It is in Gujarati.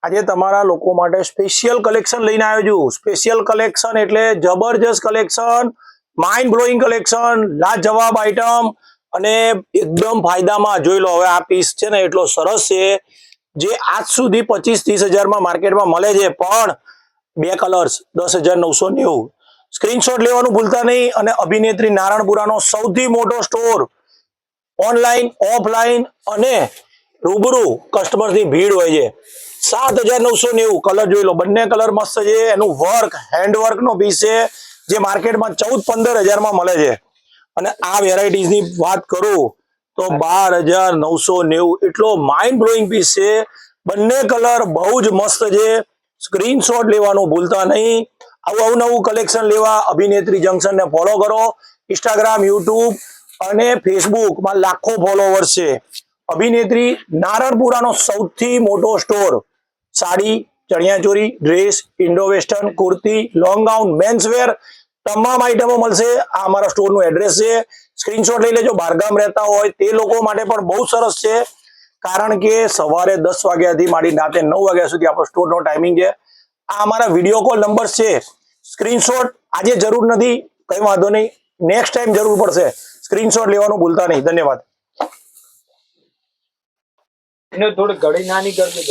આજે તમારા લોકો માટે સ્પેશિયલ કલેક્શન લઈને આવ્યો છું। સ્પેશિયલ કલેક્શન એટલે જબરજસ્ત કલેક્શન, માઇન્ડ બ્લોઈંગ કલેક્શન, લાજવાબ આઈટમ અને એકદમ ફાયદામાં। જોઈ લો, હવે આ પીસ છે ને એટલો સરસ છે જે આજ સુધી 25-30 હજારમાં માર્કેટમાં મળે છે, પણ બે કલર્સ 10,990। સ્ક્રીનશોટ લેવાનું ભૂલતા નહીં। અને અભિનેત્રી નારણપુરાનો સૌથી મોટો સ્ટોર, ઓનલાઈન ઓફલાઈન અને રૂબરૂ કસ્ટમરની ભીડ હોય છે। 7,990 કલર જોઈ લો, બંને કલર મસ્ત છે। એનું વર્ક, હેન્ડવર્ક નો પીસ છે જે માર્કેટમાં 14-15 હજારમાં મળે છે। અને આ વેરાયટીઝની વાત કરું તો 12,990 એટલો માઇન્ડ બ્લોઈંગ પીસ છે। બંને કલર બહુ જ મસ્ત છે। સ્ક્રીનશોટ લેવાનું ભૂલતા નહીં। આવું નવું કલેક્શન લેવા અભિનેત્રી જંકશનને ફોલો કરો। ઇન્સ્ટાગ્રામ, યુટ્યુબ અને ફેસબુકમાં લાખો ફોલોવર્સ છે। અભિનેત્રી નારણપુરાનો સૌથી મોટો store, sari, chaniya choli, dress, Indo western, kurti, long gown, menswear તમામ આઈટમો મળશે। આ અમારા સ્ટોરનું એડ્રેસ છે, સ્ક્રીનશોટ લઈ લેજો। બહારગામ રહેતા હોય તે લોકો માટે પણ બહુ સરસ છે, કારણ કે સવારે 10 વાગ્યાથી માંડી રાતે 9 વાગ્યા સુધી આપણો સ્ટોરનો ટાઈમિંગ છે। આ અમારા વિડીયો કોલ નંબર છે। સ્ક્રીનશોટ આજે જરૂર નથી, કઈ વાંધો નહીં, નેક્સ્ટ ટાઈમ જરૂર પડશે। સ્ક્રીનશોટ લેવાનું ભૂલતા નહીં। ધન્યવાદ। થોડી ઘડી નાની કરજો.